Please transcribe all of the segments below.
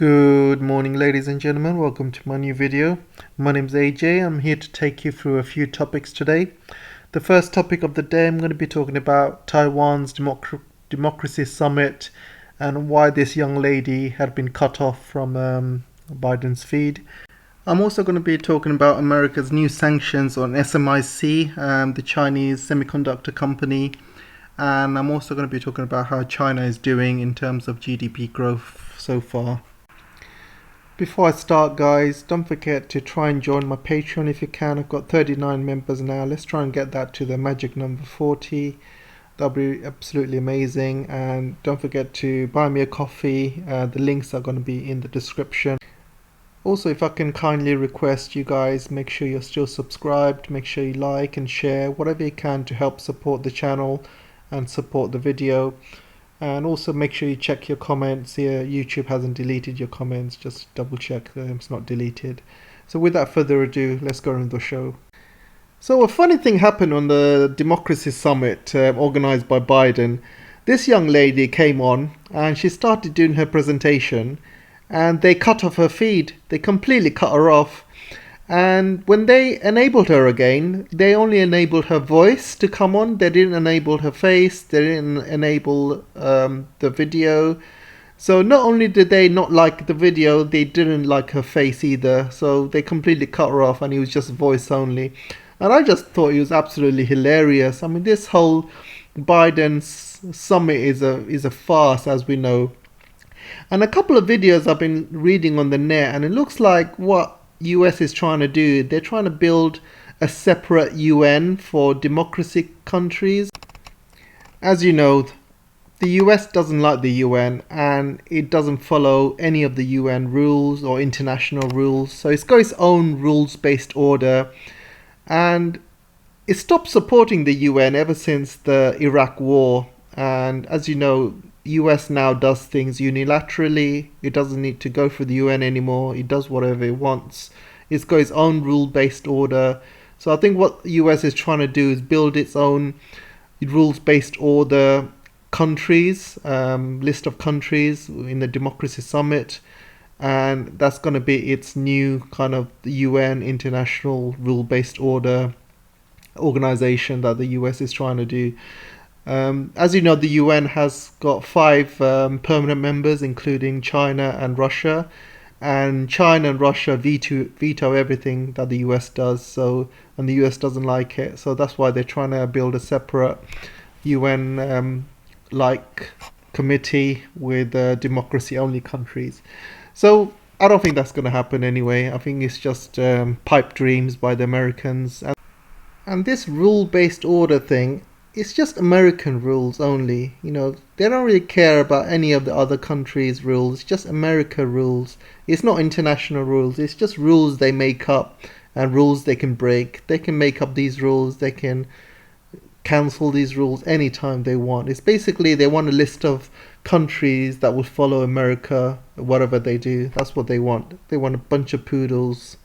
Good morning, ladies and gentlemen. Welcome to my new video. My name's AJ. I'm here to take you through a few topics today. The first topic of the day, I'm going to be talking about Taiwan's democracy summit and why this young lady had been cut off from Biden's feed. I'm also going to be talking about America's new sanctions on SMIC, the Chinese semiconductor company. And I'm also going to be talking about how China is doing in terms of GDP growth so far. Before I start, guys, don't forget to try and join my Patreon if you can. I've got 39 members now. Let's try and get that to the magic number 40. That'll be absolutely amazing. And don't forget to buy me a coffee. The links are going to be in the description. Also, if I can kindly request you guys, make sure you're still subscribed. Make sure you like and share whatever you can to help support the channel and support the video. And also make sure you check your comments here. YouTube hasn't deleted your comments. Just double check it's not deleted. So without further ado, let's go on the show. So a funny thing happened on the Democracy Summit organized by Biden. This young lady came on and she started doing her presentation and they cut off her feed. They completely cut her off. And when they enabled her again, they only enabled her voice to come on. They didn't enable her face. They didn't enable the video. So not only did they not like the video, they didn't like her face either. So they completely cut her off and it was just voice only. And I just thought it was absolutely hilarious. I mean, this whole Biden's summit is a farce, as we know. And a couple of videos I've been reading on the net, and it looks like what US is trying to do, they're trying to build a separate UN for democracy countries. As you know, the US doesn't like the UN and it doesn't follow any of the UN rules or international rules. So it's got its own rules-based order, and it stopped supporting the UN ever since the Iraq war. And as you know, US now does things unilaterally. It doesn't need to go for the UN anymore. It does whatever it wants. It's got its own rule-based order. So I think what the US is trying to do is build its own rules-based order countries, list of countries in the Democracy Summit. And that's going to be its new kind of UN international rule-based order organization that the US is trying to do. As you know, the UN has got 5 permanent members, including China and Russia, and China and Russia veto everything that the US does. So, and the US doesn't like it. So that's why they're trying to build a separate UN like committee with democracy-only countries. So I don't think that's going to happen anyway. I think it's just pipe dreams by the Americans. And this rule-based order thing, it's just American rules only. You know, they don't really care about any of the other countries' rules. It's just America rules. It's not international rules. It's just rules they make up and rules they can break. They can make up these rules. They can cancel these rules anytime they want. It's basically they want a list of countries that will follow America, whatever they do. That's what they want. They want a bunch of poodles.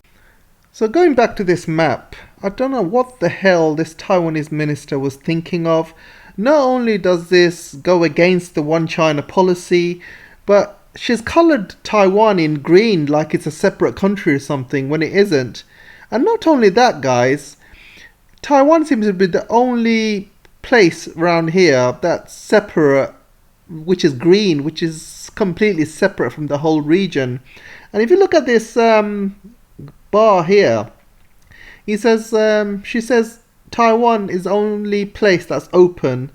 So going back to this map, I don't know what the hell this Taiwanese minister was thinking of. Not only does this go against the One China policy, but she's coloured Taiwan in green like it's a separate country or something when it isn't. And not only that, guys, Taiwan seems to be the only place around here that's separate, which is green, which is completely separate from the whole region. And if you look at this bar here, she says Taiwan is the only place that's open.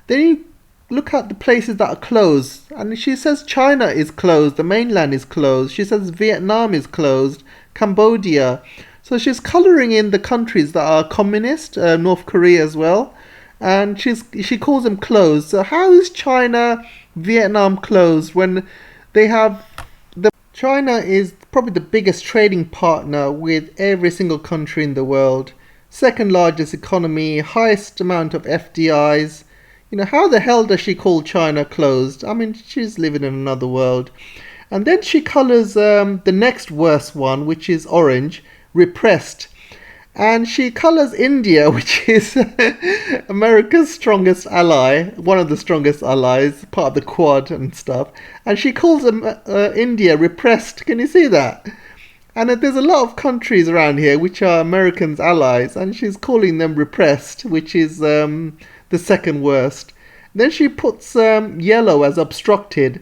Then you look at the places that are closed, and she says China is closed, the mainland is closed. She says Vietnam is closed, Cambodia. So she's colouring in the countries that are communist, North Korea as well, and she calls them closed. So how is China, Vietnam closed when they have China is probably the biggest trading partner with every single country in the world, second largest economy, highest amount of FDIs. You know, how the hell does she call China closed? I mean, she's living in another world. And then she colours the next worst one, which is orange, repressed. and she colours India, which is America's strongest ally, one of the strongest allies, part of the Quad and stuff, and she calls India repressed. Can you see that? And there's a lot of countries around here which are Americans' allies, and she's calling them repressed, which is the second worst. Then she puts yellow as obstructed.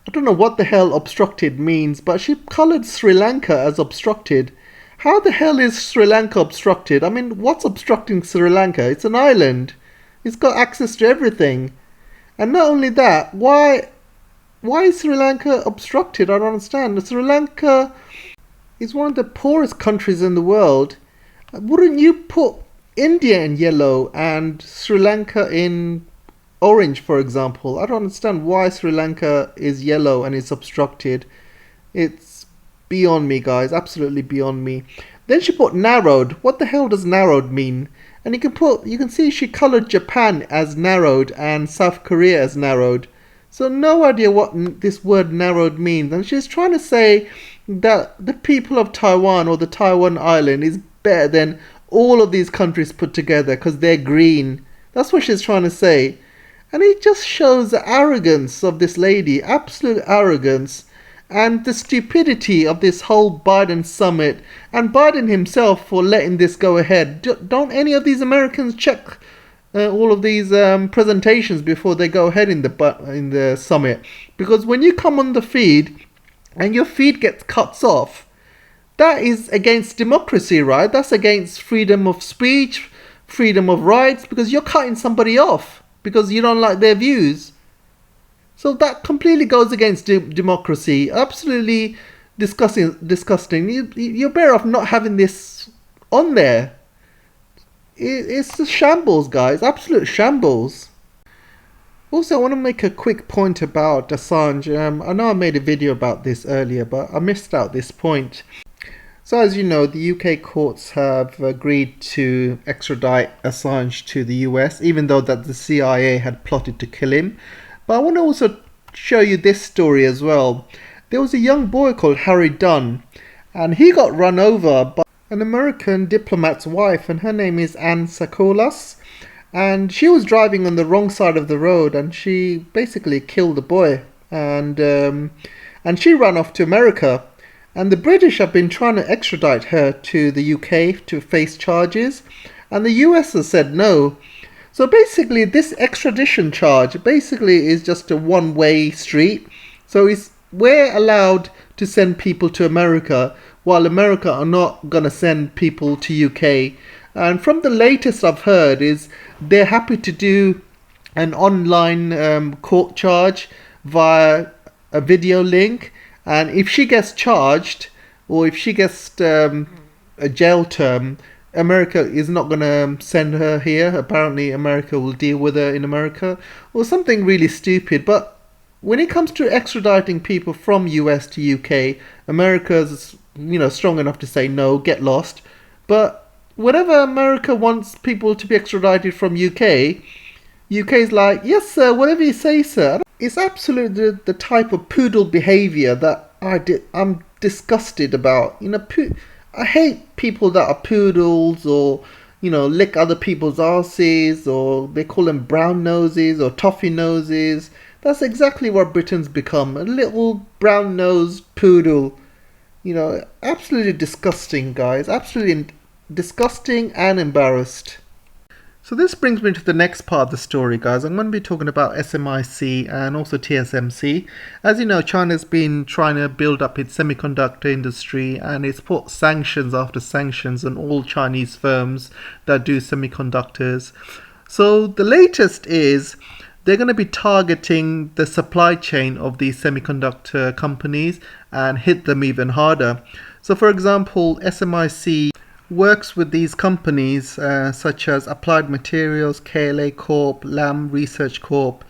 I don't know what the hell obstructed means, but she coloured Sri Lanka as obstructed. How the hell is Sri Lanka obstructed? I mean, what's obstructing Sri Lanka? It's an island. It's got access to everything. And not only that, why is Sri Lanka obstructed? I don't understand. Sri Lanka is one of the poorest countries in the world. Wouldn't you put India in yellow and Sri Lanka in orange, for example? I don't understand why Sri Lanka is yellow and it's obstructed. It's beyond me, guys. Absolutely beyond me. Then she put narrowed. What the hell does narrowed mean? And you can see she coloured Japan as narrowed and South Korea as narrowed. So no idea what this word narrowed means. And she's trying to say that the people of Taiwan or the Taiwan island is better than all of these countries put together because they're green. That's what she's trying to say. And it just shows the arrogance of this lady, absolute arrogance, and the stupidity of this whole Biden summit, and Biden himself for letting this go ahead. Don't any of these Americans check all of these presentations before they go ahead in the summit? Because when you come on the feed and your feed gets cut off, that is against democracy, right? That's against freedom of speech, freedom of rights, because you're cutting somebody off because you don't like their views. So that completely goes against democracy. Absolutely disgusting. You're better off not having this on there. It's a shambles, guys. Absolute shambles. Also, I want to make a quick point about Assange. I know I made a video about this earlier, but I missed out this point. So as you know, the UK courts have agreed to extradite Assange to the US, even though that the CIA had plotted to kill him. But I want to also show you this story as well. There was a young boy called Harry Dunn, and he got run over by an American diplomat's wife, and her name is Anne Sakolas. And she was driving on the wrong side of the road, and she basically killed the boy. And she ran off to America. And the British have been trying to extradite her to the UK to face charges, and the US has said no. So basically, this extradition charge basically is just a one-way street. So we're allowed to send people to America, while America are not going to send people to UK. And from the latest I've heard is they're happy to do an online court charge via a video link. And if she gets charged, or if she gets a jail term, America is not going to send her here. Apparently America will deal with her in America, or something really stupid. But when it comes to extraditing people from US to UK, America's strong enough to say no, get lost. But whenever America wants people to be extradited from UK's like, yes sir, whatever you say sir. It's absolutely the type of poodle behaviour that I'm disgusted about. I hate people that are poodles, or lick other people's arses, or they call them brown noses or toffee noses. That's exactly what Britain's become, a little brown nosed poodle. Absolutely disgusting, guys. Absolutely disgusting and embarrassed. So this brings me to the next part of the story, guys. I'm going to be talking about SMIC and also TSMC. As you know, China's been trying to build up its semiconductor industry, and it's put sanctions after sanctions on all Chinese firms that do semiconductors. So the latest is they're going to be targeting the supply chain of these semiconductor companies and hit them even harder. So for example, SMIC works with these companies such as Applied Materials, KLA Corp, Lam Research Corp,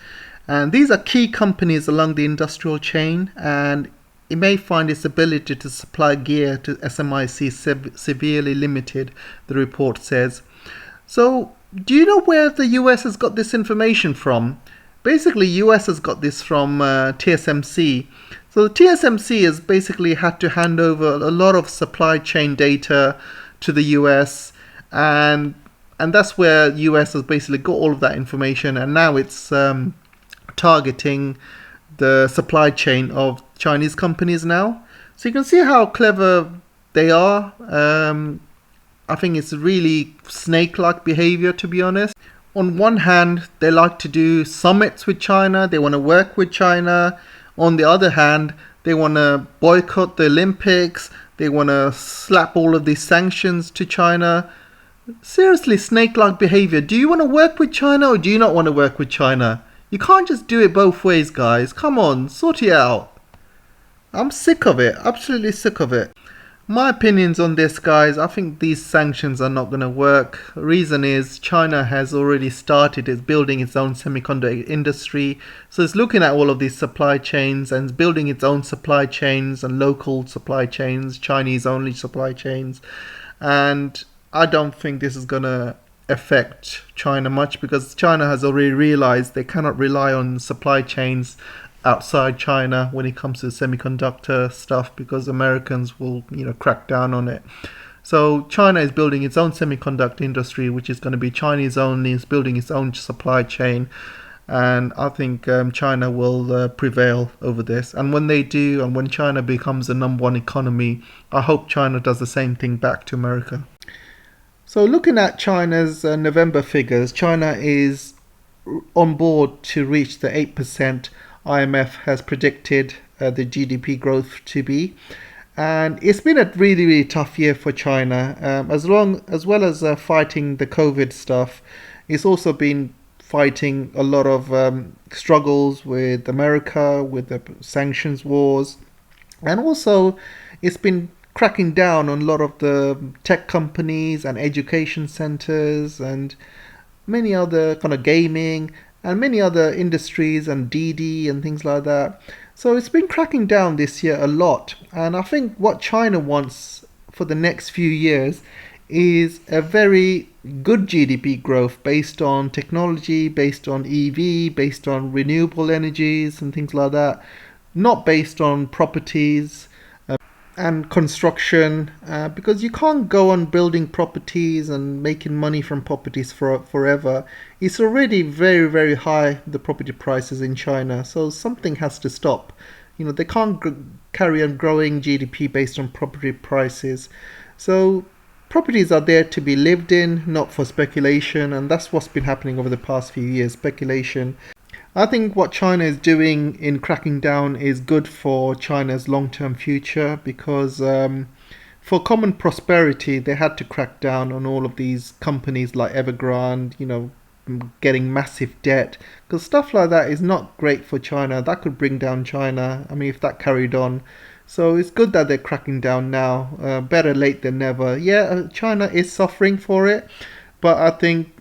and these are key companies along the industrial chain, and it may find its ability to supply gear to SMIC severely limited, the report says. So do you know where the US has got this information from? Basically, US has got this from TSMC. So TSMC has basically had to hand over a lot of supply chain data to the US, and that's where US has basically got all of that information, and now it's targeting the supply chain of Chinese companies now. So you can see how clever they are. I think it's really snake-like behavior, to be honest. On one hand, they like to do summits with China. They want to work with China. On the other hand, they want to boycott the Olympics. They want to slap all of these sanctions to China. Seriously, snake-like behavior. Do you want to work with China or do you not want to work with China? You can't just do it both ways, guys. Come on, sort it out. I'm sick of it. Absolutely sick of it. My opinions on this, guys, I think these sanctions are not going to work. Reason is China has already started building its own semiconductor industry. So it's looking at all of these supply chains and building its own supply chains and local supply chains, Chinese only supply chains. And I don't think this is going to affect China much, because China has already realized they cannot rely on supply chains outside China when it comes to semiconductor stuff, because Americans will, crack down on it. So China is building its own semiconductor industry, which is going to be Chinese only. It's building its own supply chain, and I think China will prevail over this. And when they do, and when China becomes the #1 economy, I hope China does the same thing back to America. So looking at China's November figures, China is on board to reach the 8% IMF has predicted the GDP growth to be. And it's been a really, really tough year for China. As well as fighting the COVID stuff, it's also been fighting a lot of struggles with America, with the sanctions wars. And also it's been cracking down on a lot of the tech companies and education centers and many other kind of gaming and many other industries and Didi and things like that. So it's been cracking down this year a lot. And I think what China wants for the next few years is a very good GDP growth based on technology, based on EV, based on renewable energies and things like that. Not based on properties and construction, because you can't go on building properties and making money from properties forever. It's already very, very high, the property prices in China, so something has to stop. They can't carry on growing GDP based on property prices. So properties are there to be lived in, not for speculation, and that's what's been happening over the past few years, speculation. I think what China is doing in cracking down is good for China's long-term future, because for common prosperity, they had to crack down on all of these companies like Evergrande, getting massive debt, because stuff like that is not great for China. That could bring down China, if that carried on. So it's good that they're cracking down now. Better late than never. Yeah, China is suffering for it, but I think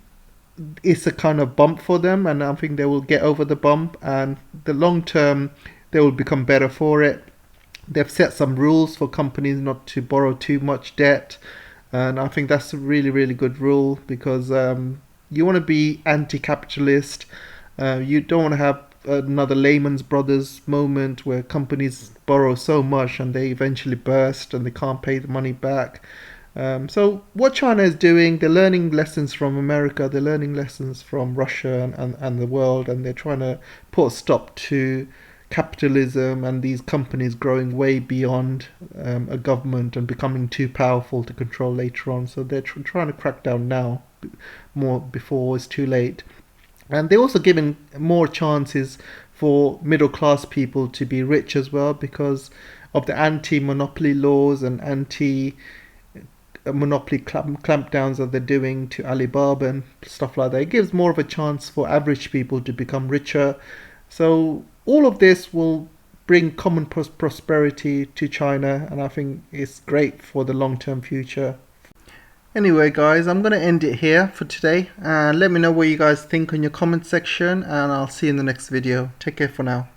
it's a kind of bump for them, and I think they will get over the bump, and the long term they will become better for it. They've set some rules for companies not to borrow too much debt, and I think that's a really, really good rule, because you want to be anti-capitalist. You don't want to have another Lehman Brothers moment where companies borrow so much and they eventually burst and they can't pay the money back. So what China is doing, they're learning lessons from America, they're learning lessons from Russia and the world, and they're trying to put a stop to capitalism and these companies growing way beyond a government and becoming too powerful to control later on. So they're trying to crack down now, more before it's too late. And they're also giving more chances for middle class people to be rich as well, because of the anti-monopoly laws and monopoly clampdowns that they're doing to Alibaba and stuff like that. It gives more of a chance for average people to become richer. So all of this will bring common prosperity to China, and I think it's great for the long-term future. Anyway guys, I'm going to end it here for today, and let me know what you guys think in your comment section, and I'll see you in the next video. Take care for now.